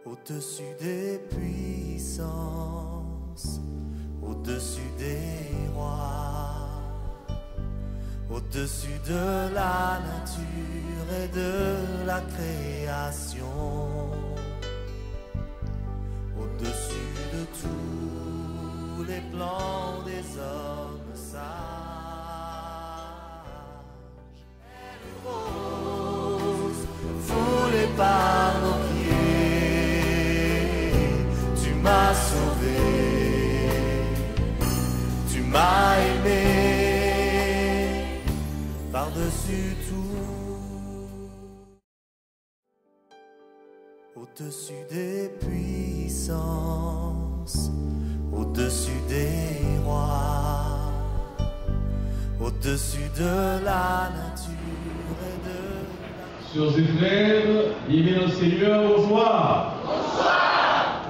Au-dessus des puissances, au-dessus des rois, au-dessus de la nature et de la création, au-dessus de tous les plans des hommes sages, elle rose, foulée par nos pieds, tu m'as sauvé, tu m'as aimé par-dessus tout. Au-dessus des puissances, au-dessus des rois, au-dessus de la nature et de Sœurs et frères, bien-aimés dans le Seigneur, bonsoir. Bonsoir.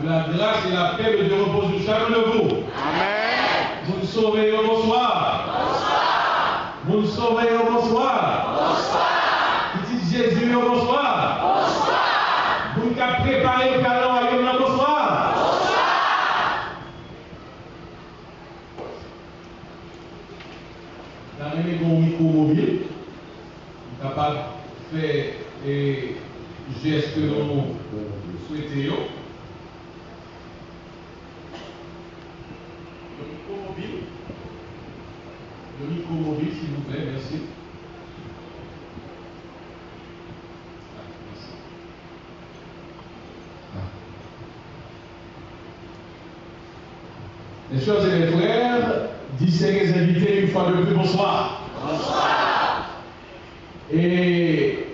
Que la grâce et la paix de Dieu reposent sur chacun de vous. Amen. Vous nous sauvez, bonsoir. Bonsoir. Vous nous sauvez, bonsoir. Bonsoir. Petit Jésus, bonsoir. Bonsoir. Vous nous avez préparé le cadeau à Yom, bonsoir. Bonsoir. Dans les micro-mobile, capable de faire des gestes que nous souhaitions. Le micro-mobile, s'il vous plaît, merci. Mes chers et mes frères, distingués invités, une fois de plus, bonsoir. Bonsoir. Et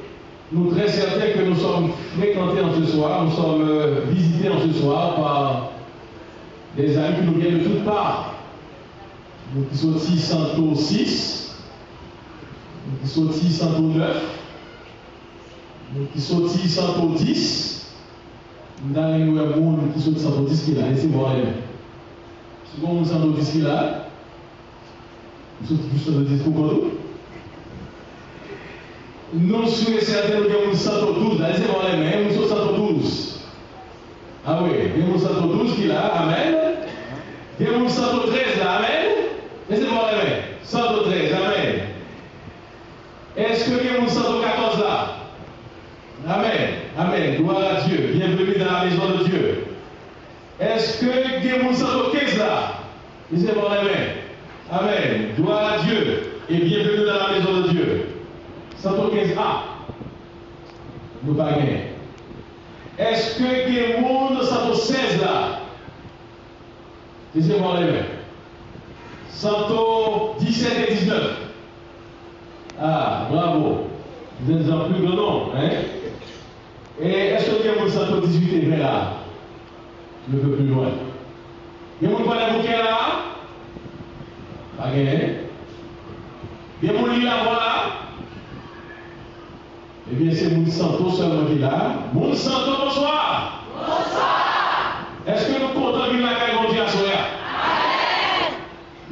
nous très certains que nous sommes fréquentés en ce soir, nous sommes visités en ce soir par des amis qui nous viennent de toutes parts. Nous qui sommes 606, nous qui sommes 609, nous qui sommes 610, nous avons un monde qui sont 110 qui est là, laissez-moi aller. Si vous avez 110 qui est là, nous sommes 110 pour nous. Nous sommes certains que nous sommes 112, laissez-moi les mains, nous sommes 112. Ah oui, nous sommes 112 qui est là, amen. Nous sommes 113 là, amen. Laissez-moi les mains, 113, amen. Est-ce que nous sommes 114 là? Amen, amen, gloire à Dieu, bienvenue dans la maison de Dieu. Est-ce que nous sommes 115 là? Laissez-moi les mains, amen, gloire à Dieu et bienvenue dans la maison de Dieu. 115A, nous pas gagner. Est-ce que nous sommes 116 là? Laissez-moi les mains. 117 et 19. Ah, bravo. Vous êtes en plus grand nombre, hein? Et est-ce que vous avez 118 et 20 là? Je veux plus loin. Il y a mon bouquet là? Pas gagné. Il y a mon lit là, voilà. Eh bien, c'est Moun Santo seulement qui est là. Moun Santo, bonsoir. Bonsoir. Est-ce que nous comptons de la caille, mon Dieu, à Soya? Amen.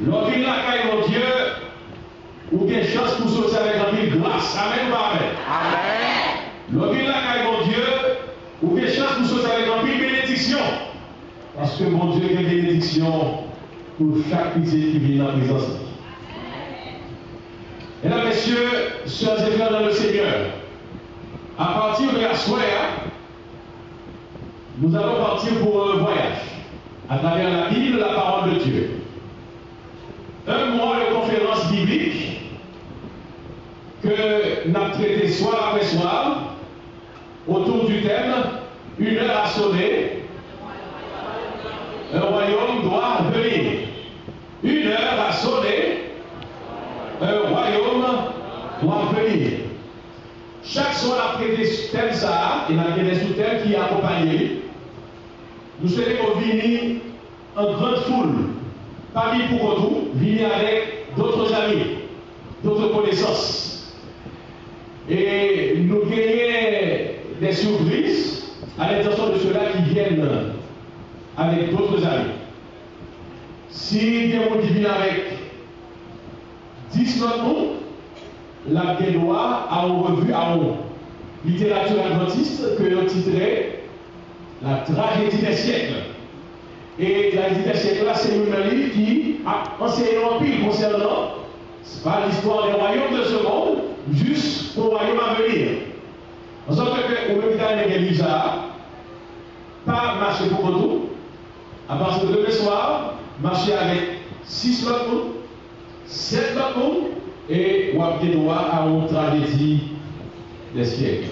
Lorsqu'il y a la caille, mon Dieu, ou bien chance pour sortir avec la ville grâce. Amen ou pas amen? Amen. Lorsqu'il y a la caille, mon Dieu, ou bien chance pour sortir avec la ville bénédiction. Parce que mon Dieu, il y a une bénédiction pour chaque petit qui vient dans la présence. Mesdames, messieurs, sœurs et frères dans le Seigneur, à partir de la soirée, nous allons partir pour un voyage à travers la Bible, la parole de Dieu. Un mois de conférence biblique que nous avons traité soir après soir autour du thème une heure a sonné, un royaume doit venir. Une heure a sonné, un royaume doit venir. Chaque soir, on a traité ce thème, ça, et on a traité ce thème qui est accompagné. Nous souhaitons venir en grande foule, pas venir pour tout, venir avec d'autres amis, d'autres connaissances. Et nous gagnons des surprises à l'intention de ceux-là qui viennent avec d'autres amis. Si on vient avec 10 noms, la Guédois a revu à littérature adventiste que l'on titrait la tragédie des siècles. Et la tragédie des siècles, là, c'est un livre qui a enseigné en pile concernant, c'est pas l'histoire des royaumes de ce monde, juste pour le royaume à venir. En sorte que, au même temps, les ça, pas marcher pour tout, à partir de demain soir, marcher avec 6 autres, 7 autres, et on a des droits à une tragédie des siècles.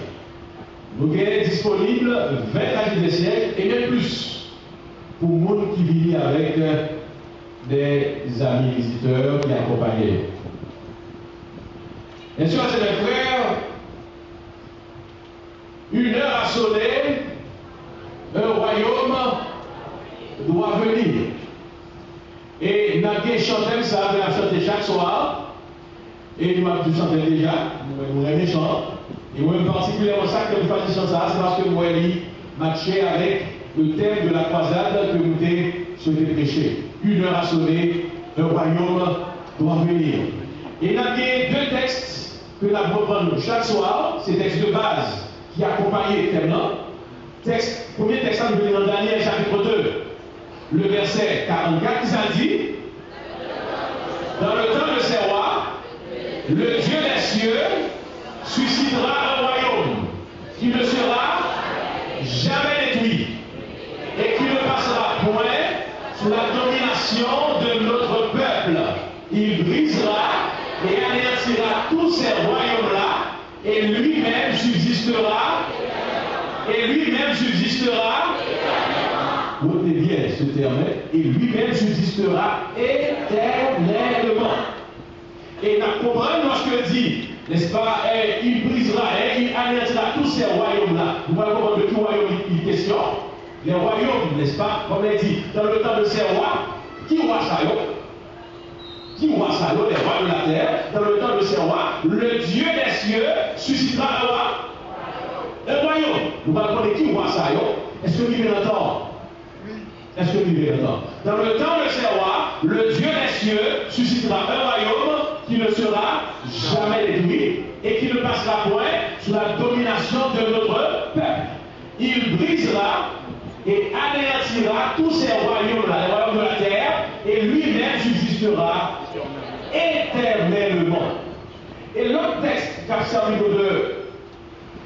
Nous avons disponible 20 tragédies des siècles et même plus pour les gens qui vivent avec des amis visiteurs qui accompagnent. Bien sûr, c'est mes frères, une heure a sonné, un royaume doit venir. Et nous avons chanté ça, nous avons chanté chaque soir. Et nous avons chanté déjà, nous avons chanté. Et moi, particulièrement, ça que nous faisons ça, c'est parce que moi, j'ai matché avec le thème de la croisade que nous avons souhaité prêcher. Une heure a sonné, un royaume doit venir. Et nous avons deux textes que nous apprenons chaque soir, ces textes de base qui accompagnent le thème. Premier texte, nous venons dans Daniel chapitre 2, le verset 44, qui ça dit: dans le temps de ces rois, le Dieu des cieux suscitera un royaume qui ne sera jamais détruit et qui ne passera point sous la domination de notre peuple. Il brisera et anéantira tous ces royaumes-là et lui-même subsistera. Et lui-même subsistera. Notez bien ce terme. Et lui-même subsistera éternellement. Et nous comprenons lorsque dit, n'est-ce pas, il brisera et il anéantira tous ces royaumes-là. Nous allons comprendre de quel royaume il question. Les royaumes, n'est-ce pas, comme il dit, dans le temps de ces rois, qui roi ça? Qui roi ça? Les rois de la terre, dans le temps de ces rois, le Dieu des cieux suscitera un roi. Un royaume. Nous allons comprendre qui roi ça? Est-ce que vous vivez longtemps? Est-ce que vous vivez longtemps? Dans le temps de ces rois, le Dieu des cieux suscitera un royaume qui ne sera jamais détruit et qui ne passera point sous la domination de notre peuple. Il brisera et anéantira tous ces royaumes-là, les royaumes de la terre, et lui-même subsistera éternellement. Et l'autre texte qui a servi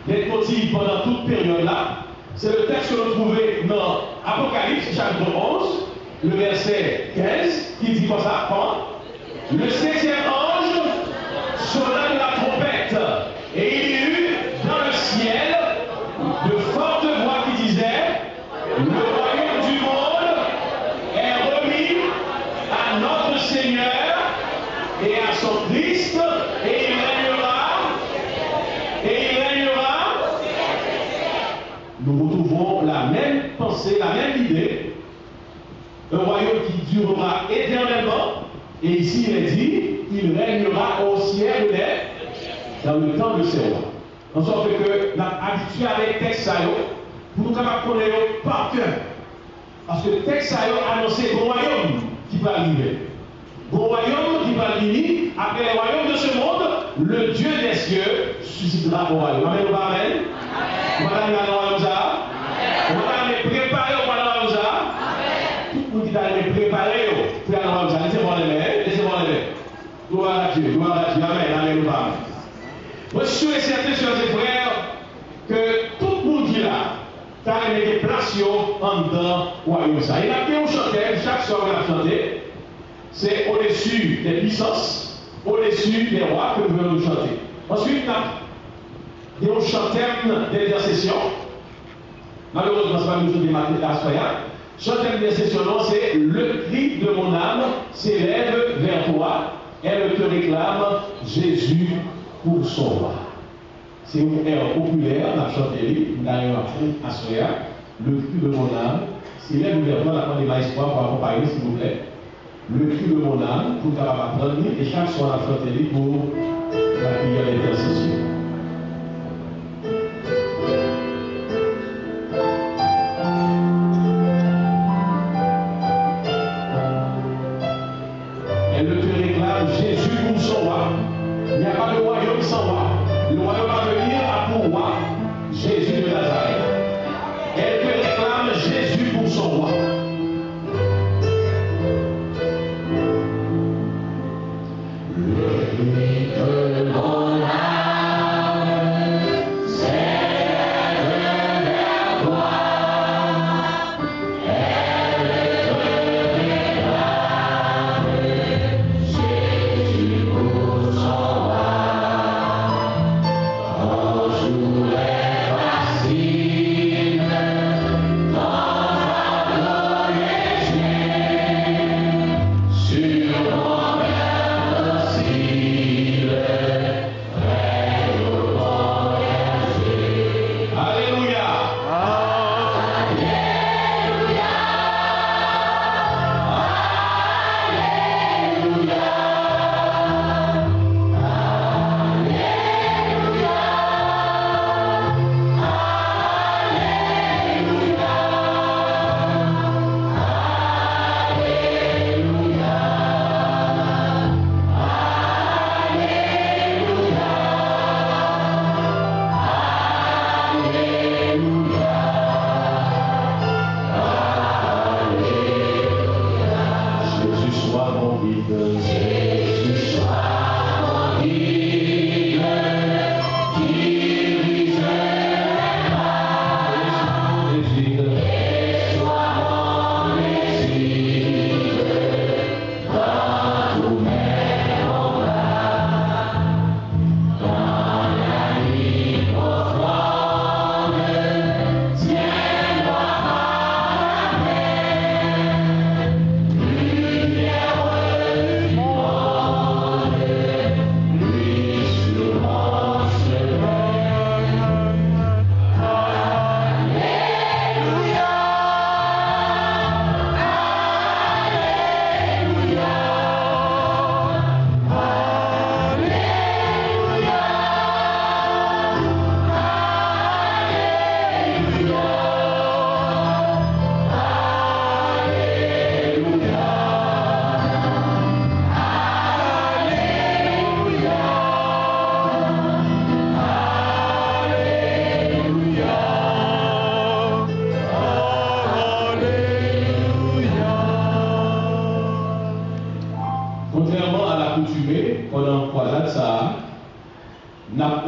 d'être motif pendant toute période-là, c'est le texte que nous trouvons dans Apocalypse chapitre 11, le verset 15, qui dit comme ça: le 7e ange sonna de la trompette, et il y eut dans le ciel de fortes voix qui disaient: le royaume du monde est remis à notre Seigneur et à son Christ, et il régnera. Nous retrouvons la même pensée, la même idée. Un royaume qui durera éternellement. Et ici, il est dit, il régnera au ciel dans le temps de ses rois. En sorte que nous sommes habitués avec le texte pour nous capables de connaître par cœur. Parce que le texte a annoncé un royaume qui va arriver. Un royaume qui va venir. Après les royaumes de ce monde, le Dieu des cieux suscitera un royaume. Amen ou pas amen? On va aller à la royaume. On va aller préparer au royaume. Tout le monde qui va aller préparer pour aller à la royaume. Laissez-moi les mains. Laissez-moi les mains. Gloire à Dieu. Gloire à Dieu. Amen. Amen ou pas amen? Moi, je suis sûr et certain, chers et frères, que tout le monde qui est là, t'as des places en dedans royaume. Il y a bien un chanteur, chaque soir on a chanté. C'est au-dessus des puissances, au-dessus des rois que nous venons de chanter. Ensuite, il y a un chantème d'intercession. Malheureusement, ce n'est pas une chose de matériel. Chantème d'intercession, c'est le cri de mon âme s'élève vers toi. Elle te réclame Jésus pour son roi. C'est un air populaire, on a chanté, d'ailleurs à Soya. Le cri de mon âme s'élève vers toi. La pandémie espoir pour accompagner, s'il vous plaît. Le cri de mon âme, pour capable apprendre, et chaque soir la chanter pour la prière d'intercession. Elle te réclame Jésus pour son roi. Il n'y a pas de royaume sans roi. Le royaume à venir a pour roi Jésus de Nazareth. Elle te réclame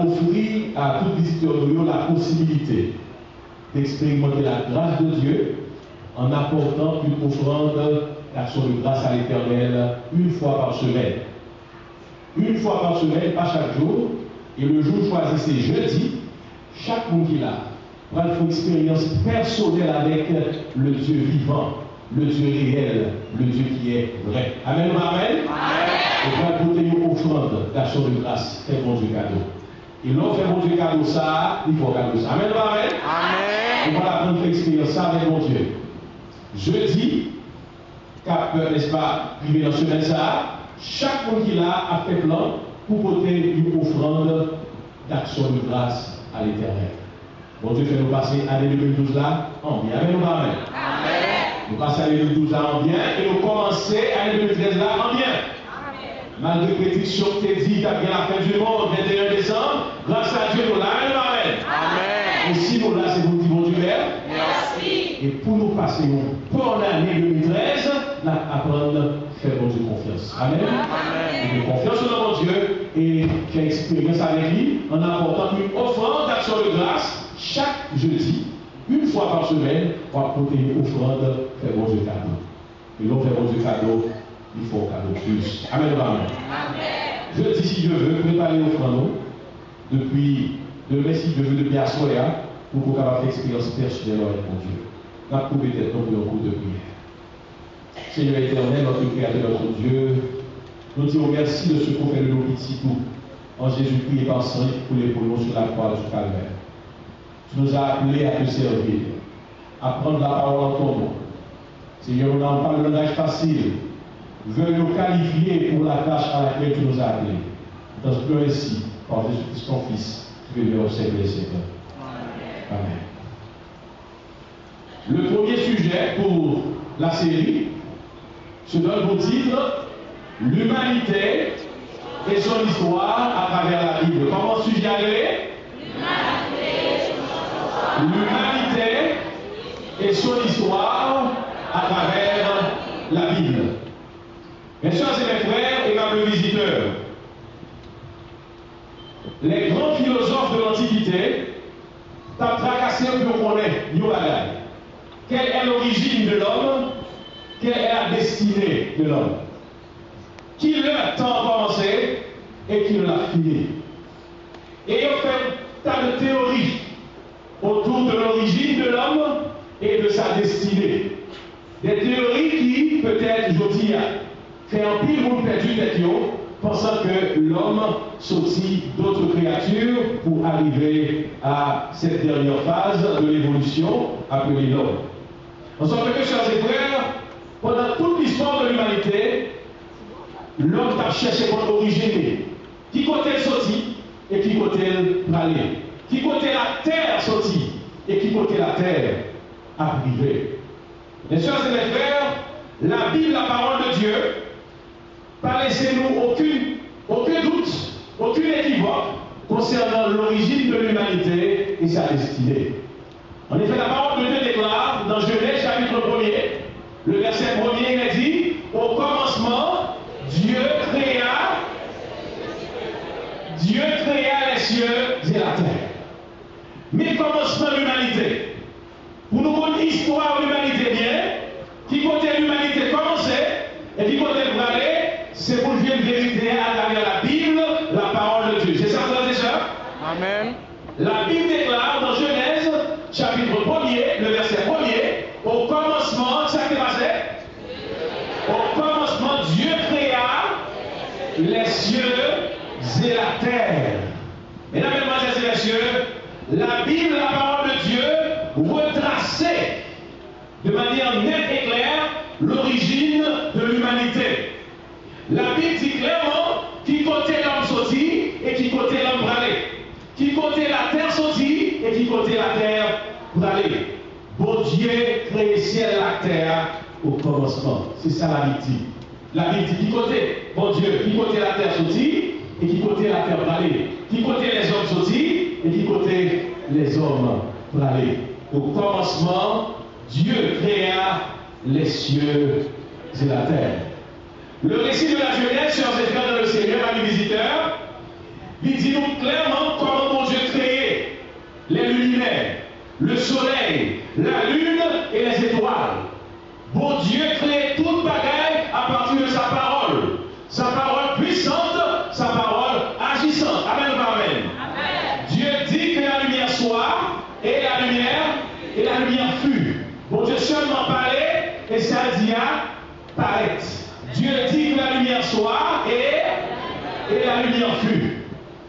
offrir à tout visiteur de nous la possibilité d'expérimenter la grâce de Dieu en apportant une offrande d'action de grâce à l'Éternel une fois par semaine. Une fois par semaine, pas chaque jour. Et le jour choisi, c'est jeudi. Chaque monde qui l'a pour faire une expérience personnelle avec le Dieu vivant, le Dieu réel, le Dieu qui est vrai. Amen ou amen? Et pour apporter une offrande d'action de grâce, fait bon Dieu cadeau. Et l'on fait bon Dieu cadeau ça, il faut cadeau ça. Amen ou amen? Amen. On va apprendre à expérience ça avec mon Dieu. Jeudi, cap, n'est-ce pas, privé dans la semaine ça, chaque monde qui l'a a fait plan pour porter une offrande d'action de grâce à l'Éternel. Bon Dieu fait nous passer l'année 2012 là en bien. Amen ou amen? Amen. Nous passons l'année 2012 là en bien et nous commençons l'année 2013 là en bien. Malgré les prédictions que tu dis, tu as bien la fin du monde, 21 décembre, grâce à Dieu, nous là, amen. Amen. Et si nous là, c'est vous qui vont du Père. Merci. Et pour nous passer une bonne année 2013, là, apprendre à faire bon Dieu confiance. Amen. Amen. Et confiance dans mon Dieu et faire expérience avec lui en apportant une offrande d'action de grâce chaque jeudi, une fois par semaine, pour apporter une offrande, faire bon Dieu cadeau. Et l'on fait bon Dieu cadeau. Il faut un cadeau plus. Amen. Amen. Je dis si Dieu veut, préparer l'offrande depuis demain, si Dieu veut, depuis à Soya, pour qu'on puisse faire expérience personnelle avec mon Dieu. N'a pas coupé tête pour un coup de prière. Seigneur éternel, notre Créateur, notre Dieu, nous disons merci de ce qu'on fait de nos petits tout. En Jésus-Christ et par sang, pour les nous sur la croix du Calvaire. Tu nous as appelés à te servir, à prendre la parole en ton nom. Seigneur, nous n'avons pas le langage facile. Veuille nous qualifier pour la tâche à laquelle tu nous as appelés. Dans ce que ainsi, par Jésus-Christ ton Fils, tu veux nous servir les Seigneur. Amen. Le premier sujet pour la série se donne pour titre l'humanité et son histoire à travers la Bible. Comment sujet appelé? L'humanité et son histoire à travers la Bible. Mes soeurs et mes frères, aimables visiteurs, les grands philosophes de l'Antiquité t'ont tracassé un peu qu'on est, quelle est l'origine de l'homme, quelle est la destinée de l'homme, qui le temps commencé et qui l'a fini. Et ils ont fait un tas de théories autour de l'origine de l'homme et de sa destinée. Des théories qui, peut-être, je dis, fait un pile monde perdu tête pensant que l'homme sortit d'autres créatures pour arriver à cette dernière phase de l'évolution appelée l'homme. En somme que, chers et frères, pendant toute l'histoire de l'humanité, l'homme a cherché pour originer. Qui côté sorti et qui côté aller. Qui côté la terre sorti et qui côté la terre arrivé. Mes soeurs et mes frères, la Bible, la parole de Dieu, pas laissez-nous aucun doute, aucun équivoque concernant l'origine de l'humanité et sa destinée. En effet, la parole de Dieu déclare dans Genèse chapitre 1er, le verset 1er, il est dit, au commencement, Dieu créa les cieux et la terre. Mais commencement de l'humanité. Pour nous connaître l'histoire de l'humanité bien, qui côté l'humanité commençait et qui côté le aller, c'est pour dire une vérité à travers la Bible, la parole de Dieu. C'est ça, frères et sœurs? Amen. La Bible déclare dans Genèse, chapitre 1er, le verset 1er, au commencement, ça qui est passé? Au commencement, Dieu créa les cieux et la terre. Mesdames, Mesdemoiselles et Messieurs, la Bible, la parole de Dieu, retraçait de manière nette et claire l'origine de l'humanité. La Bible dit clairement qui côté l'homme sorti et qui côté l'homme bralé. Qui côté la terre sorti et qui côté la terre bralé. Bon Dieu créé ciel et la terre au commencement. C'est ça la Bible dit. La Bible dit qui côté, bon Dieu, qui côté la terre sorti et qui côté la terre bralée. Qui côté les hommes sortis et qui côté les hommes bralés. Au commencement, Dieu créa les cieux et la terre. Le récit de la Genèse, chers et frères dans le Seigneur, amis visiteurs, il dit nous clairement comment bon Dieu créé les luminaires, le soleil, la lune et les étoiles. Bon Dieu crée toute bagaille à partir de sa parole. Sa parole puissante, sa parole agissante. Amen ou pas amen? Amen. Dieu dit que la lumière soit, et la lumière fut. Bon Dieu seulement parlait, et ça dit à paraître. Dieu dit que la lumière soit, et la lumière fut.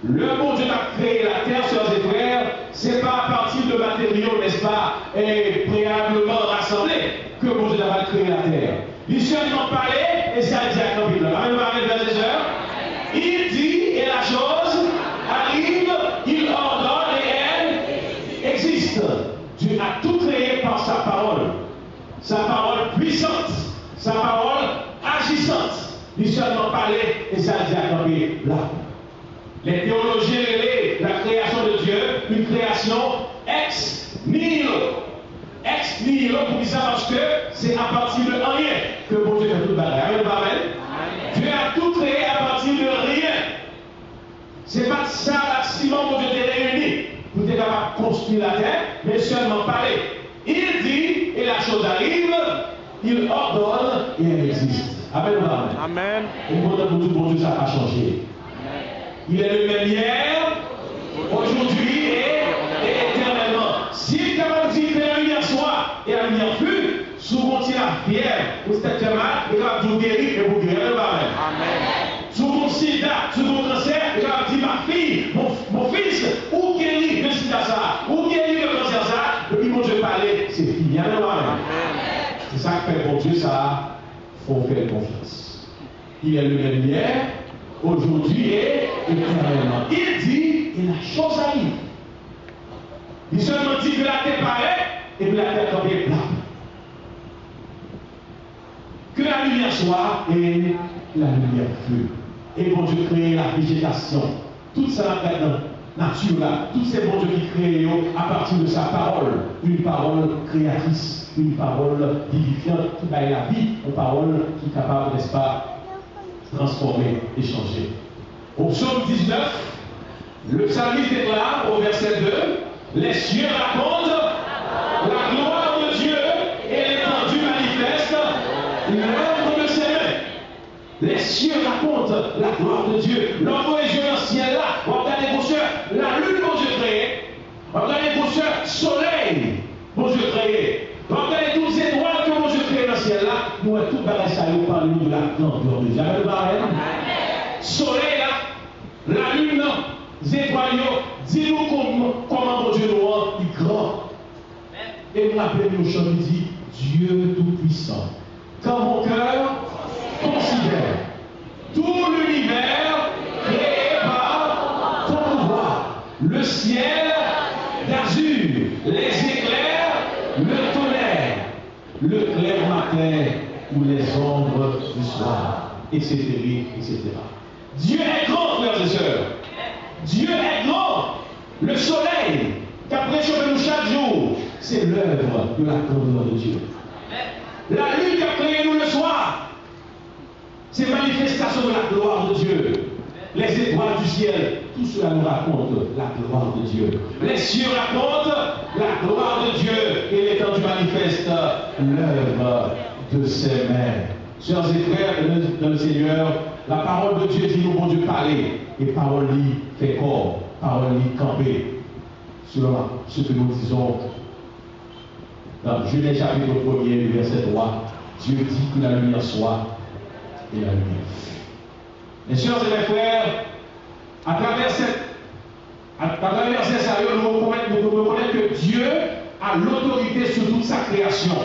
Le bon Dieu a créé la terre, sœurs et frères, c'est pas à partir de matériaux, n'est-ce pas, et préalablement rassemblés, que bon Dieu a créé la terre. Il seulement parlait, et ça dit à Campbell. Amen, frères et sœurs. Il dit, et la chose arrive, il ordonne, et elle existe. Dieu a tout créé par sa parole puissante, sa parole agissante. Il seulement parlait, et ça dit à Campbell là. Les théologiens relaient la création de Dieu, une création ex nihilo. Ex nihilo, pour dire ça parce que c'est à partir de rien que bon Dieu fait tout le bagage. Amen. Dieu a tout créé à partir de rien. C'est pas ça l'accident bon Dieu t'a réuni pour être capable de construire la terre, mais seulement parler. Il dit, et la chose arrive, il ordonne et elle existe. Amen. Amen. Et pour tout bon Dieu, ça n'a pas changé. Il est le même hier, aujourd'hui et éternellement. S'il est capable de dire que la lumière soit et la lumière fut, souvent il a fière, ou c'est mal, il va vous guérir et vous guérir. Amen. Sous mon sida, sous mon cancer, il va dire ma fille, mon fils, ou guérir le sida ça, ou guérir le cancer ça, depuis mon Dieu parlait, c'est fini. Amen. C'est ça que fait bon Dieu, ça, faut faire confiance. Il est le même hier, aujourd'hui et éternellement. Il dit, et la chose arrive. Il seulement dit que la terre paraît, et puis la terre tombe plate. Que la lumière soit, et la lumière fut. Et bon Dieu crée la végétation. Tout ça dans nature là, tous ces bons Dieu qui créent à partir de sa parole. Une parole créatrice, une parole vivifiante qui baille la vie, une parole qui est capable, n'est-ce pas, transformer et changer. Au psaume 19, le psalmiste déclare au verset 2, les cieux racontent la gloire de Dieu et l'étendue manifeste l'œuvre de ses mains. Les cieux racontent la gloire de Dieu. L'envoi est Dieu dans le ciel là. Regardez vos soeurs, la lune, bon Dieu créé. Regardez vos soeurs, soleil, bon Dieu créé. Regardez toutes les étoiles que mon Dieu créé dans le ciel là, nous avons tout bagage ça, nous parlons de la grandeur de Dieu. Amen. Soleil là, la lune, les étoiles, dis-nous comment mon Dieu nous rend grand. Et nous appelons nos chants qui dit Dieu Tout-Puissant. Quand mon cœur considère tout l'univers créé par ton pouvoir, le ciel d'azur, les éclairs, le tonnerre, le clair matin ou les ombres du soir, etc., etc. Dieu est grand, frères et sœurs. Dieu est grand. Le soleil qu'après réchauffe nous chaque jour, c'est l'œuvre de la grandeur de Dieu. La lune qui a créé nous le soir, c'est manifestation de la gloire de Dieu. Les étoiles du ciel, tout cela nous raconte la gloire de Dieu. Les cieux racontent la gloire de Dieu et l'étendue manifeste l'œuvre de ses mains. Sœurs et frères dans le Seigneur, la parole de Dieu dit nous, bon Dieu, parler. Et parole lui fait corps, parole lui camper. Sur ce que nous disons dans Genèse chapitre 1er, verset 3, Dieu dit que la lumière soit et la lumière. Mes sœurs et mes frères, à travers ces sérieux, nous reconnaissons que Dieu a l'autorité sur toute sa création.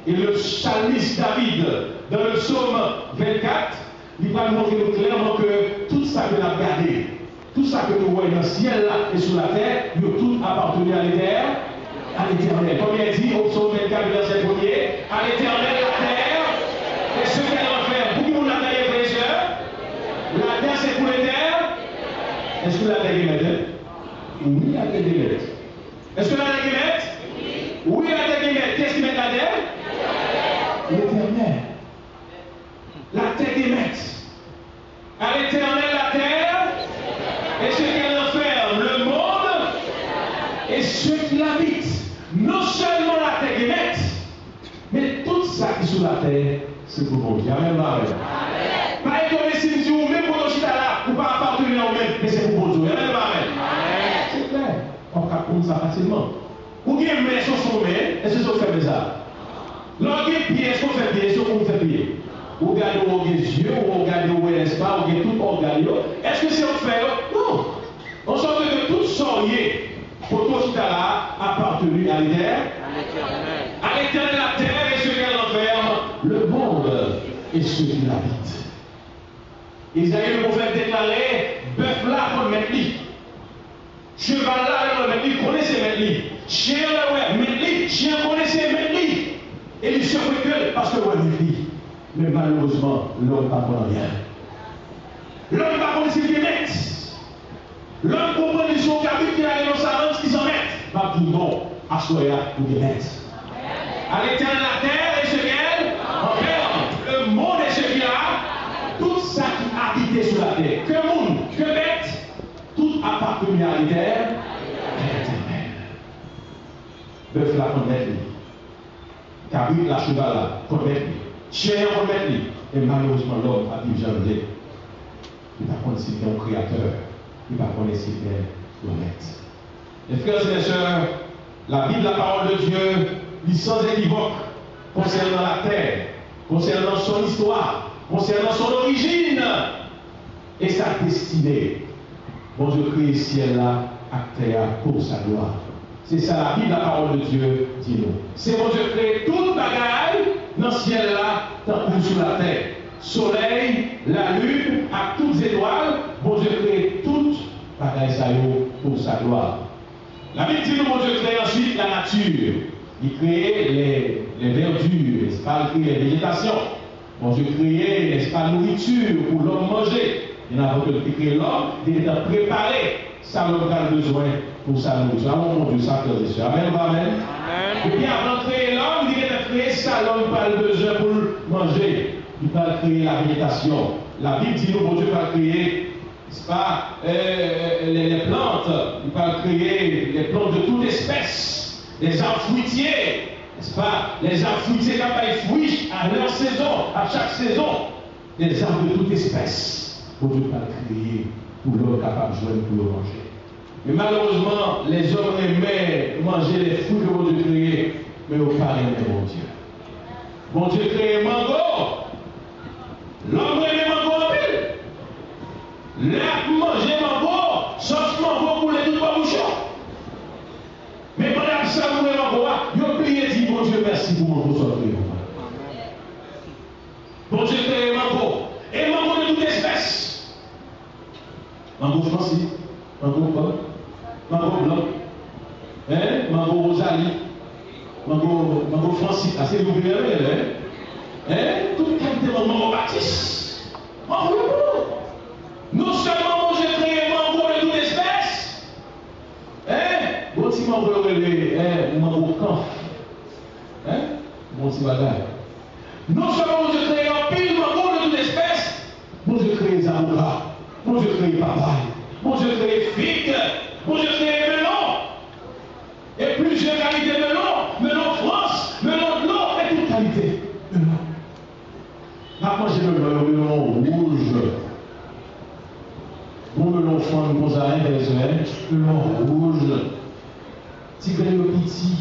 Et le psalmiste David, dans le psaume 24, il va nous montrer clairement que tout ça que nous avons gardé, tout ça que nous voyons dans le ciel là, et sur la terre, il a tout appartenu à l'éternel. Comme il dit au psaume 24, verset 1er, à l'éternel la terre, et ce qu'elle va faire. Pour qui vous l'avez taillé, frères et sœurs? La terre c'est pour les terres. Est-ce que la terre est maître? Oui, la terre est maître. Est-ce que la terre est maître? Oui, la terre est maître. Qu'est-ce qui met la terre? L'éternel. La terre est maître. À l'éternel la terre, et qui est sur la terre, c'est pour bon Dieu. Amen, amen. Pas étonné si nous disons, même pour nos chita là, ou pas appartenir à nous-mêmes, mais c'est pour bon Dieu. Amen, amen. C'est clair. On peut comprendre ça facilement. Ou bien, mais sur son main, est-ce que ça fait ça? L'organe pied, est-ce qu'on fait pied? Est-ce qu'on fait pied? Ou regardez où les yeux, ou regardez où n'est-ce pas, ou regardez tout organe. Est-ce que c'est on fait? Non. On sort de tout sorcier. Pour tout chita là, appartenu à l'éternel. À l'éternel la terre et ce qu'elle enferme, le monde et ceux qui l'habitent. Isaïe le prophète déclarait, bœuf là qu'on met lui. Cheval là, on met lui, connaissez mettre lui. Chien là, ouais, met lui. Chien connaissez mettre lui. Et il se recule parce que ouais, met lui. Mais malheureusement, l'homme n'a pas rien. L'homme n'a pas connaissé qu'il met. L'homme comprend les choses qui a dans sa langue, ce qu'ils en mettent. Pas tout non, à soya ou des mettre. À l'éternel la terre et ce qu'elle enferme, le monde et ce qu'il a, tout ça qui habitait sur la terre, que monde, que bête, tout appartenait à l'éternel. Bœuf là qu'on met lui, cabrit la cheval là qu'on met lui, chien qu'on met lui, et malheureusement l'homme a dit jamais, il va connaître si c'est un créateur, il va connaître si c'est l'honnête. Les frères et les sœurs, la Bible, la parole de Dieu, dit sans équivoque concernant la terre, concernant son histoire, concernant son origine et sa destinée. Bon Dieu crée le ciel là, à terre pour sa gloire. C'est ça la Bible, la parole de Dieu dit nous. C'est bon Dieu crée toute bagaille dans le ciel là, tant que sur la terre. Soleil, la lune, à toutes étoiles, bon Dieu crée toute bagaille ça pour sa gloire. La Bible dit nous, bon Dieu crée ensuite la nature. Il créait les verdures, n'est-ce pas, il créait les végétations. Bon Dieu créait, n'est-ce pas, la nourriture pour l'homme manger. Il n'a pas que créer l'homme, il était préparé. Ça l'homme a besoin pour sa nourriture. Alors, mon Dieu, ça fait des Amen, amen. Et puis avant de créer l'homme, il était créé, ça l'homme n'a pas besoin pour manger. Il va créer la végétation. La Bible dit nous, bon Dieu va créer, n'est-ce pas, les plantes. Il va créer les plantes de toute espèce. Les arbres fruitiers, n'est-ce pas? Les arbres fruitiers qui ont fruits à leur saison, à chaque saison. Les arbres de toute espèce. Bon Dieu va créer pour l'homme capable de jouer pour le manger. Mais malheureusement, les hommes aimaient manger les fruits que bon Dieu créait, mais au pas aimer mon Dieu. Bon Dieu créait mango. L'homme aimait mango en pile. L'homme mangeait mango, sauf mango pour les tout pas bouchons. Mais pendant que ça vous est mango, il a oublié de dire bon Dieu merci pour mango sortir. Bon Dieu créait mango. Et mango de toute espèce. Mango français, mango blanc, mango blanc, mango rosalie, mango français, assez ouvert, toute qualité de mango baptiste. Mango blanc. Non seulement j'ai créé mango de toute espèce, bon petit mango relevé, mango camp, bon petit bagage. Non seulement j'ai créé un pile mango de toute espèce, bon j'ai créé les avocats. Bon Dieu crée papaye, bon Dieu crée figue, bon Dieu crée melon, et plusieurs qualités de melon France, melon de l'eau, et toute qualité melon. Pas manger le melon rouge, bon melon franc, bon zarin, melon rouge, petit grain de petit,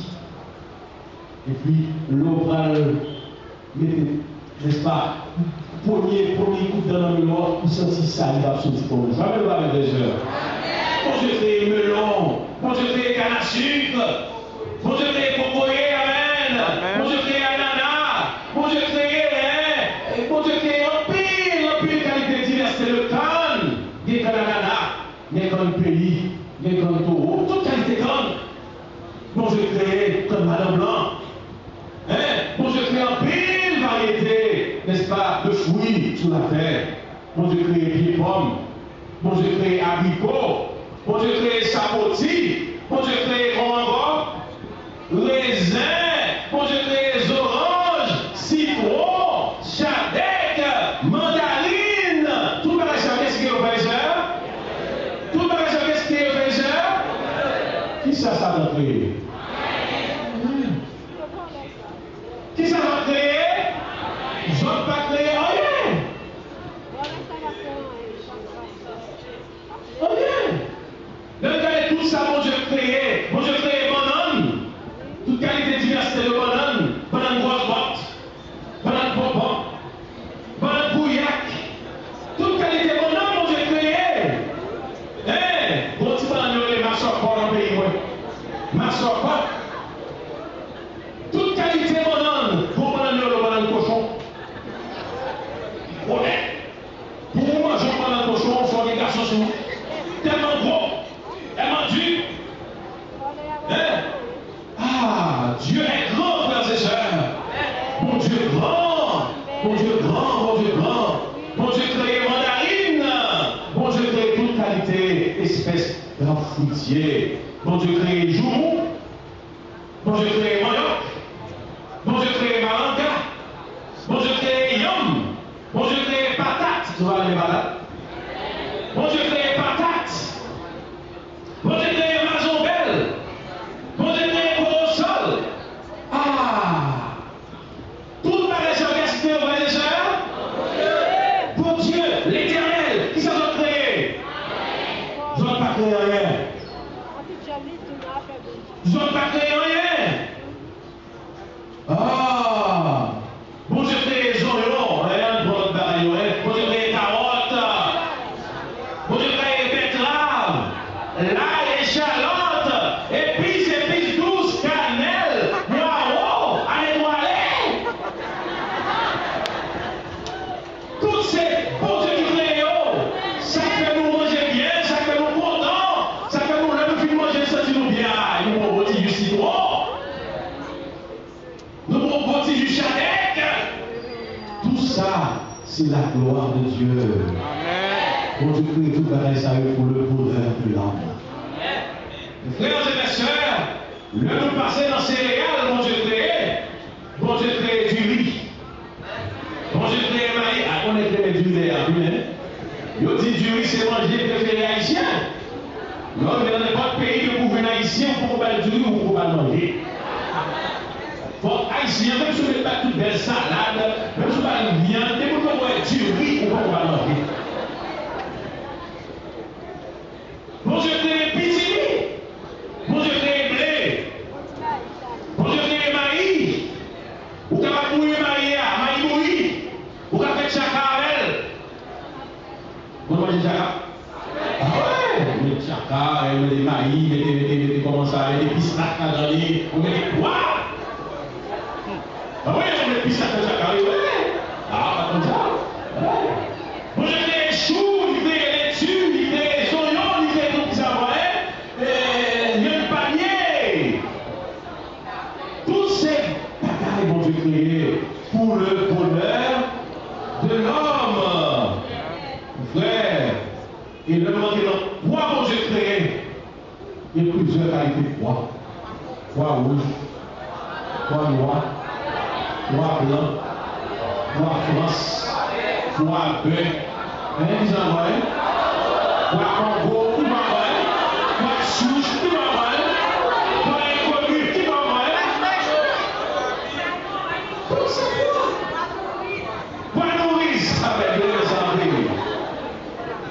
et puis l'eau pral, n'est-ce pas? Premier coup dans le melon, pour sentir ça, il va sortir pour nous. Jamais le va avec des heures. Bon Dieu fait melon, bon Dieu fait canne à sucre, bon Dieu fait cocoyer, amen. Bon Dieu fait ananas, bon Dieu fait, bon Dieu fait en pile qualité diverse, c'est le canne, des cannes ananas, des cannes pays, des cannes taureaux, toute qualité canne. Bon Dieu fait comme Madame Blanc, bon Dieu fait en pile variété, n'est-ce pas, de fruits sur la terre. Bon Dieu crée pied pomme, bon Dieu crée abricot, bon Dieu crée sapoti, bon Dieu crée mango, raisin, bon Dieu crée oranges, citron, chadec, mandarine, tout le monde savait ce qu'il y a au fraiseur? Tout le monde savait ce qu'il y a au fraiseur? Qui ça va créer? Qui ça va créer? quantité de bananes, bananes grosse boîte, bananes bonbons, bananes bouillac, toute qualité de bananes, mon Dieu créé. Hein? Bon, tu vas nous les marcheurs pas dans le pays, moi. Marcheurs pas. Toute qualité de bananes, pour bananes, le banane cochon. Honnête. Pour vous manger un banane cochon, il faut des garçons sous. Tellement gros, tellement dur. Hein? Ah, Dieu est grand, frères et sœurs. Mon Dieu grand, mon Dieu grand, mon Dieu grand. Mon Dieu créé mandarine. Mon Dieu créé toute qualité, espèce d'arbres fruitiers. Mon Dieu créé joumou. Mon Dieu créé manioc. Mon Dieu créé malanga. Mon Dieu créé yam. Mon Dieu créé patate. Tu vois les patates? Mon Dieu créé patate. Mon Dieu créé mazonbelle. Mon Dieu créé colossal. Ah! Tout paraît sur gaspillé, frères et sœurs. Pour Dieu, l'éternel, qui s'en a créé? Ils n'ont pas créé rien. Ils n'ont pas créé rien. Ah! Bon Dieu créé les oignons, hein, pour notre bagaille, bon Dieu créé les carottes. Bon Dieu créé les betteraves, l'ail, échalotes, épices douces, cannelle, poireaux, étoilés. Toutes ces bons Dieu qui créent, ça fait nous manger bien, ça fait nous contents, ça fait nous le film manger, sentir-nous bien. Nous avons rôti du citron, nous avons rôti du chadec. Tout ça, c'est la gloire de Dieu. Bon Dieu crée tout pareil ça pour le bonheur de l'âme. Frères et sœurs, le nous passer dans céréales, bon Dieu créé du riz. Bon Dieu créé maïs. Ah, on est créé du lait, hein? Yo dit du riz, c'est manger préféré haïtien. Non, mais dans n'importe pays que vous venez haïtien, vous pouvez pas du riz ou vous pouvez pas manger. Pour haïtien, même si vous n'avez pas toute belle salade, même si vous n'avez pas de viande, dès que vous avez du riz, vous pouvez pas manger. Bon Dieu créé pitini. Bon Dieu créé blé. Bon Dieu créé maïs. Ou capable de mouiller maïs bouilli. Ou capable de faire chacarel. Vous mangez chacarel? Ah ouais, vous mettez chacarel, vous mettez maïs, mettez comment ça, mettez pistaches dans les, vous mettez quoi? Ah ouais, vous mettez pistaches dans chacarel, ouais. Ah, pas comme ça. Ouais. Bon Dieu créé choux, il fait laitue, il fait oignons, il fait tout ça, ouais. Il y a le panier. Tous ces bagailles, bon Dieu créé pour le bonheur de l'homme. Frère, et le moment que le poids, bon Dieu créé, il y a plusieurs qualités de poids. Poids rouge, poids noir, poids blanc, poids France, poids bœuf. Ils envoient, poids Congo, qui m'envoie, poids souche, qui m'envoie, poids inconnu, qui m'envoie. Tout ça, poids nourrice, avec les envies.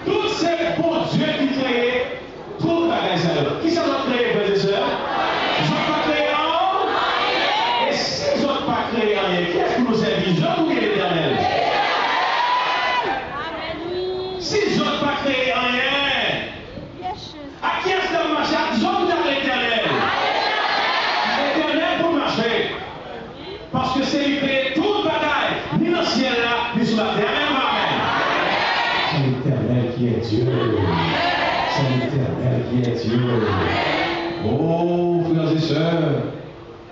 Tous ces bons dieux qui créent, tout le bagage, qui s'en ont créé, frères et sœurs? Ils n'ont pas créé en. Et s'ils n'ont pas créé en, qu'est-ce que nous servons? Ou l'éternel? S'ils n'ont pas créé rien, à qui est-ce que marcher? Ils ont dans l'éternel. L'éternel pour marcher. Parce que c'est lui qui fait toute bataille, ni dans le ciel là, ni sur la terre. Amen. C'est l'éternel qui est Dieu. C'est l'éternel qui est Dieu. Oh, frères et sœurs,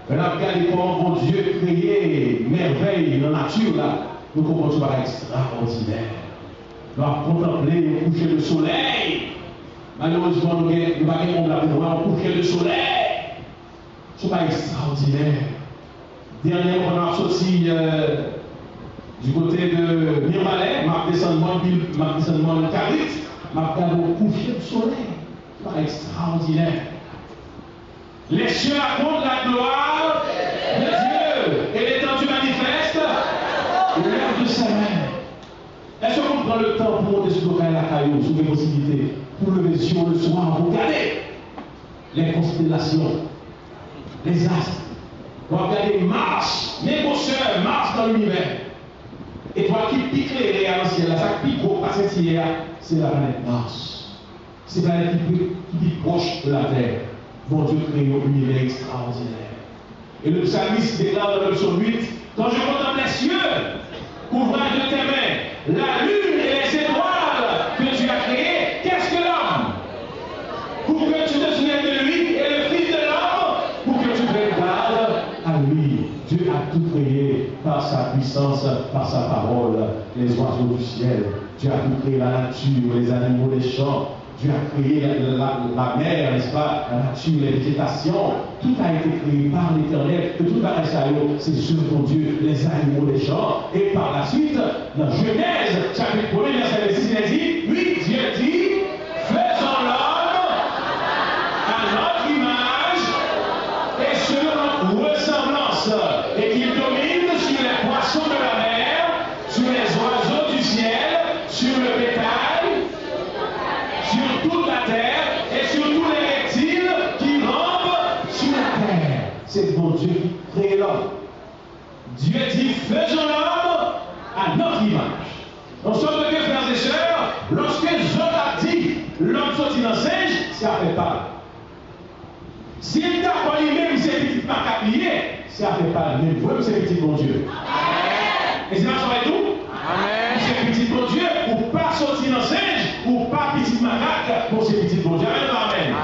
on a regardé comment bon Dieu créé merveille dans la nature là. Nous comprenons pas extraordinaire. Nous avons contemplé le coucher du soleil. Malheureusement, nous n'avons pas le coucher du soleil. Ce n'est pas extraordinaire. Dernièrement, on a sorti du côté de Mirmalais, m'a descendu de Carit, m'a regardé au coucher du soleil. Ce n'est pas extraordinaire. Les cieux racontent la gloire de Dieu et l'étendue manifeste l'œuvre de sa main. Est-ce qu'on prend le temps pour monter sur la caillou, sur les possibilités, pour lever les yeux le soir, pour regarder les constellations, les astres, On va regarder Mars, mes grosseurs, Mars dans l'univers. Étoile qui pique les dans le ciel, ça pique gros, parce que c'est la planète Mars. C'est la planète qui est proche de la Terre. Bon Dieu crée un univers extraordinaire. Et le psalmiste déclare dans le psaume 8, quand je contemple les cieux, ouvrage de tes mains, la lune et les étoiles que tu as créées, qu'est-ce que l'homme? Pour que tu te souviennes de lui et le Fils de l'homme, pour que tu te gardes à lui. Dieu a tout créé par sa puissance, par sa parole, les oiseaux du ciel. Dieu a tout créé, la nature, les animaux des champs. Dieu a créé la mer, n'est-ce pas, la nature, les végétations. Tout a été créé par l'Éternel. Et tout à ça, c'est sur ton Dieu, les animaux des champs. Et par la suite, dans Genèse, chapitre 1, verset 6, il dit, oui, Dieu dit, faisons l'homme à notre image et sur notre ressemblance, et qu'il domine sur les poissons de la mer, sur les oiseaux du ciel, sur le bétail, sur toute la terre et sur tous les reptiles qui rampent sur la terre. C'est bon Dieu qui crée l'homme. Dieu dit, faisons l'homme à notre image. En somme de Dieu, frères et sœurs, lorsque Job a dit, l'homme sortit dans le singe, ça fait pas. S'il t'a pas lui-même ses petites marques à plier, ça fait pas. Mais vous, c'est petit bon Dieu. Et c'est là que ça va être tout. Amen. C'est petit bon Dieu, ou pas sortir dans le singe, ou pas petite macaque pour ces petits bon Dieu. Amen. Amen.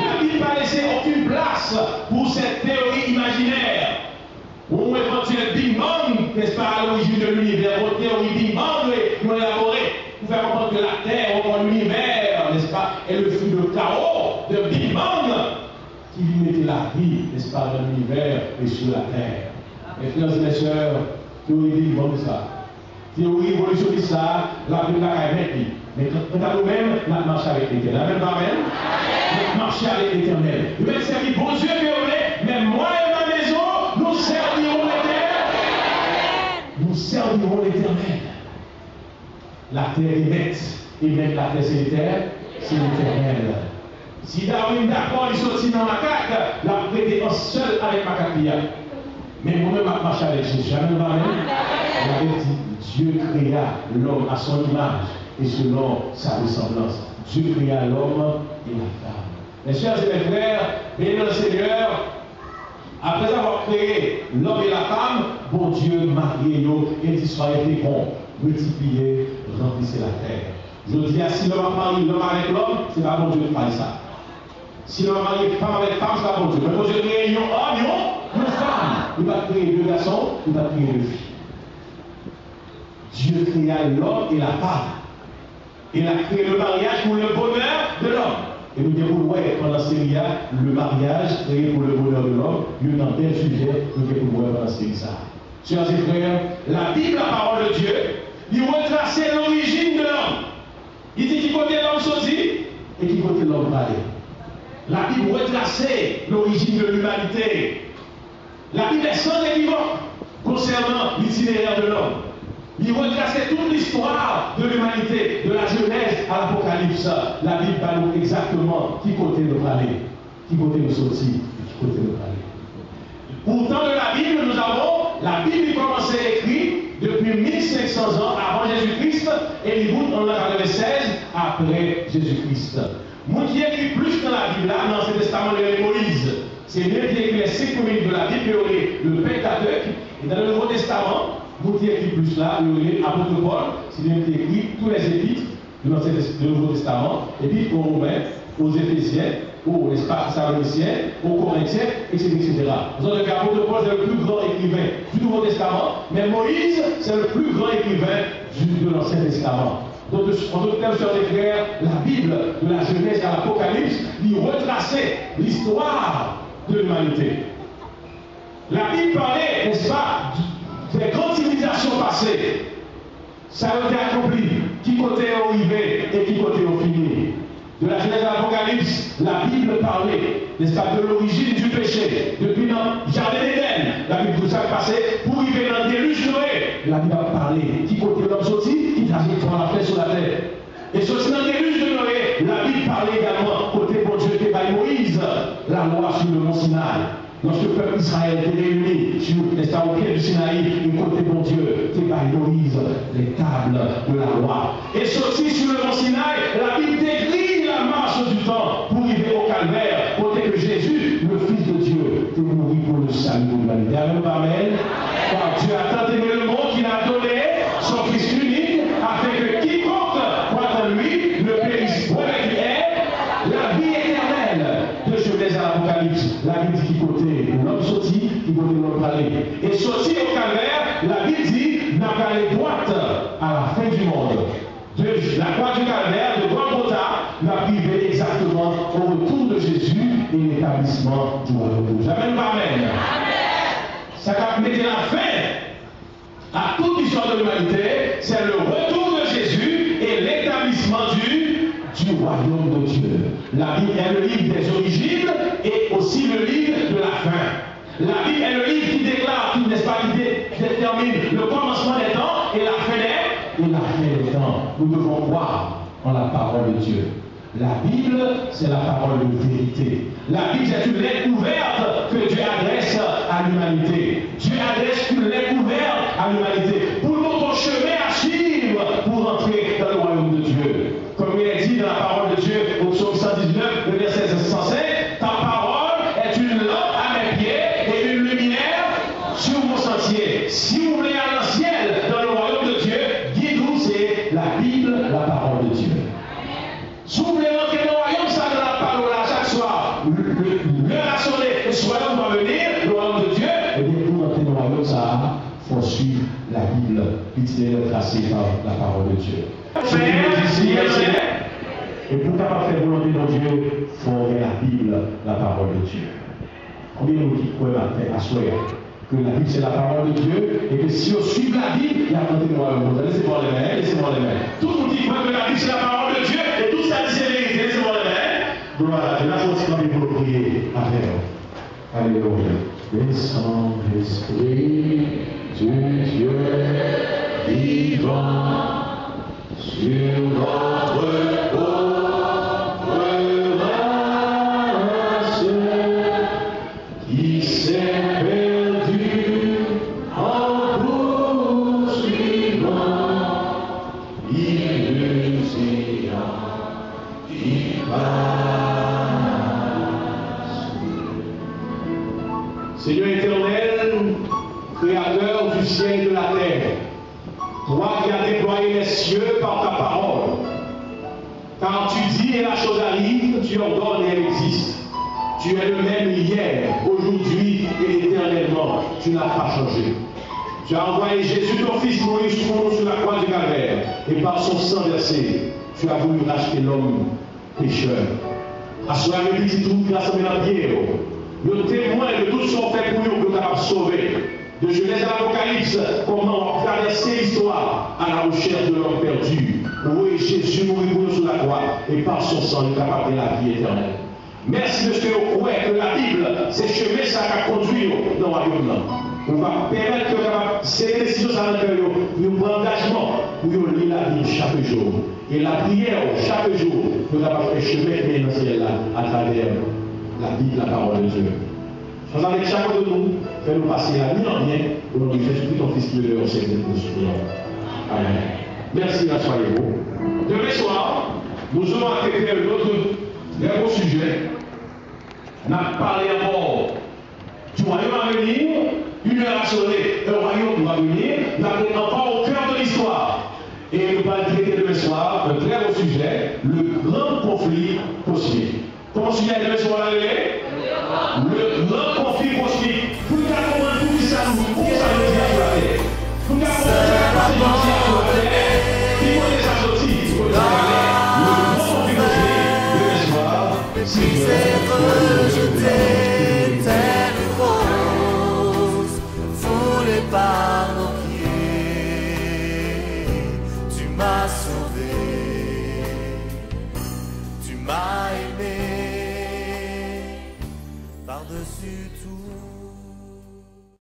La Bible n'a laissé aucune place pour cette théorie imaginaire. Ou éventuel Big Bang, n'est-ce pas, à l'origine de l'univers, votre théorie Big Bang, nous élaborée pour faire comprendre que la Terre, ou l'univers, n'est-ce pas, est le fruit de chaos de Big Bang qui lui mettait la vie, n'est-ce pas, dans l'univers et sur la Terre. Mes frères et mes sœurs, théorie Big Bang, ça. Théorie évolutionniste, ça, la Bible a été. Mais quant à nous-mêmes, nous marchons avec l'Éternel. Amen, amen. Nous marchons avec l'Éternel. Nous mettons servir bon Dieu que on est, mais moi et ma maison, nous servirons l'Éternel. Nous servirons l'Éternel. La terre est nette, et même la terre c'est l'éternel, c'est l'Éternel. Si Darwin d'accord, il sortit dans ma caque, la prêté en seul avec ma caque. Mais moi-même, je marche avec Jésus. Amen, amen. Il avait dit, Dieu créa l'homme à son image et selon sa ressemblance. Dieu créa l'homme et la femme. Mes chers et mes frères, bien dans le Seigneur, après avoir créé l'homme et la femme, bon Dieu marié et dit soyez féconds, multipliez, remplissez la terre. Je dis, si l'homme a marié l'homme avec l'homme, c'est pas bon Dieu qui fait ça. Si l'homme a marié femme avec femme, c'est pas bon Dieu. Mais bon Dieu crée un homme, une femme. Il va créer deux garçons, il va créer deux filles. Dieu créa l'homme et la femme. Il a créé le mariage pour le bonheur de l'homme. Et nous déroulons pendant ce série, le mariage créé pour le bonheur de l'homme. Dieu dans tel sujet, nous déroulons pendant ce série. Chers et frères, la Bible, la parole de Dieu, il retrace l'origine de l'homme. Il dit qui côté l'homme sorti et qui côté l'homme va aller. La Bible retrace l'origine de l'humanité. La Bible est sans équivoque concernant l'itinéraire de l'homme. Il retrace toute l'histoire de l'humanité, de la Genèse à l'Apocalypse. La Bible va nous exactement qui côté nous aller, qui côté nous sortir et qui côté nous aller. Pourtant, de la Bible, nous avons la Bible qui commençait à écrire depuis 1500 ans avant Jésus-Christ et il bout en l'an 96 après Jésus-Christ. Moi qui écrit plus dans la Bible, là, dans l'Ancien Testament de Moïse, c'est lui qui écrit les 5 premiers livres de la Bible, le Pentateuque, et dans le Nouveau Testament, vous qui écrit plus là, l'apôtre Paul, c'est lui qui écrit tous les épîtres de Nouveau Testament, et puis aux Romains, aux Éphésiens, aux Thessaloniciens, aux Corinthiens, etc. Vous avez l'apôtre Paul, c'est le plus grand écrivain du Nouveau Testament, mais Moïse, c'est le plus grand écrivain de l'Ancien Testament. Donc, en d'autres termes, chers et frères, la Bible, de la Genèse à l'Apocalypse, lui retraçait l'histoire de l'humanité. La Bible parlait, n'est-ce pas, des grandes civilisations passées. Ça a été accompli. Qui côté est arrivé et qui côté est fini. De la Genèse à l'Apocalypse, la Bible parlait, n'est-ce pas, de l'origine du péché. Depuis le Jardin d'Éden, la Bible tout ça passé pour arriver dans le déluge Noé. La Bible a parlé. Qui côté l'homme sorti, qui trajectoire la paix sur la terre. Et sorti dans le déluge de Noé, la Bible parlait également, côté bon Dieu qui est Moïse, la loi sur le mont Sinaï. Lorsque le peuple Israël était réuni sur au pied du Sinaï, une côté bon Dieu, c'est par Moïse, les tables de la loi. Et sorti sur le mont Sinaï, la Bible décrit la marche du temps pour arriver au calvaire, côté que Jésus, le Fils de Dieu, est mort pour le salut de l'humanité. Amen. Car Dieu a tant aimé le monde qu'il a donné son Fils unique, afin que quiconque croit en lui ne périsse point, mais qu'il ait la vie éternelle. De Genèse à l'Apocalypse, la Bible dit qui côté l'homme sorti, qui côté l'homme aller. Et sorti au calvaire, la Bible dit n'a qu'à aller droite à la fin du monde. De la croix du calvaire, de Golgotha, n'a privé exactement au retour de Jésus et l'établissement du royaume. Amen. Amen. Ça va mettre la fin à toute l'histoire de l'humanité, c'est le retour de Jésus et l'établissement du royaume de Dieu. La Bible est le livre des origines et aussi le livre de la fin. La Bible est le livre qui déclare, n'est-ce pas, qui détermine le commencement des temps et la fin des temps. Nous devons croire en la parole de Dieu. La Bible, c'est la parole de vérité. La Bible, c'est une lettre ouverte que Dieu adresse à l'humanité. Dieu adresse une lettre ouverte à l'humanité pour notre chemin à suivre pour entrer dans le royaume de Dieu. Comme il est dit dans la parole de Dieu au psaume 119, le verset 105, ta parole est une lampe à mes pieds et une lumière sur mon sentier. Si vous voulez aller au ciel dans le royaume de Dieu, guide-vous, c'est la Bible, la parole de Dieu. Si vous voulez rentrer dans le royaume, ça de la parole à chaque soir, l'heure a sonné, le soir va venir, le royaume de Dieu, et bien pour rentrer dans le royaume, ça faut suivre la Bible, l'itinéraire tracé par la parole de Dieu. Et pour capable faire volonté de Dieu, il faut ouvrir la Bible, la parole de Dieu. Combien de nous qui croient à soi que la Bible c'est la parole de Dieu et que si on suit la Bible, il y a un côté noir. Laissez-moi les mains, laissez-moi les mains. Tout le monde qui croit que la Bible c'est la parole de Dieu et tout ça c'est la vérité, laissez-moi les mains. Gloire à Dieu. La chose qu'on pour prier avec. Alléluia. Saint-Esprit du Dieu vivant sur notre pauvre race qui s'est perdu en poursuivant l'illusion qui passe. Seigneur éternel, créateur du ciel et de la terre, toi qui as déployé les cieux par ta parole, car tu dis et la chose arrive, tu ordonnes et elle existe. Tu es le même hier, aujourd'hui et éternellement. Tu n'as pas changé. Tu as envoyé Jésus, ton fils, mourir sur la croix du calvaire. Et par son sang versé, tu as voulu racheter l'homme pécheur. À ce moment-là, il dit tout grâce à mes pieds. Le témoin de tout ce qu'on fait pour nous, que nous avons sauvé. De Genèse à l'Apocalypse, comment on traverser l'histoire à la recherche de l'homme perdu. Oui, Jésus mourit pour nous sur la croix. Et par son sang, il est capable de la vie éternelle. Merci de ce que vous croyez que la Bible, c'est chemin ça va conduire dans le royaume. On va permettre que ces décisions ça va faire nous prendre engagement pour lire la Bible chaque jour. Et la prière chaque jour, nous allons faire chemin qui est dans ce ciel-là à travers la Bible, la parole de Dieu. Faisons avec chacun de nous, fais-nous passer la nuit en bien, au nom de Jésus-Christ, ton Fils qui est le Seigneur de nous. Amen. Merci, soyez-vous. Demain soir, nous allons traiter un autre sujet. On a parlé encore du royaume à venir, une heure à sonner, un royaume va venir, nous avons encore au cœur de l'histoire. Et nous allons traiter demain soir un très beau sujet, le grand conflit cosmique. Comment sujet demain soir à le grand conflit cosmique. Pour nous comprendre tout ça, pour que ça nous dise sur la terre. Pour nous comprendre tout ça sur la terre, il faut les assortir. Il faut les assortir. Le grand conflit cosmique, demain soir, c'est rejeté, telle rose, foulée par nos pieds. Tu m'as sauvé, tu m'as aimé, par-dessus tout.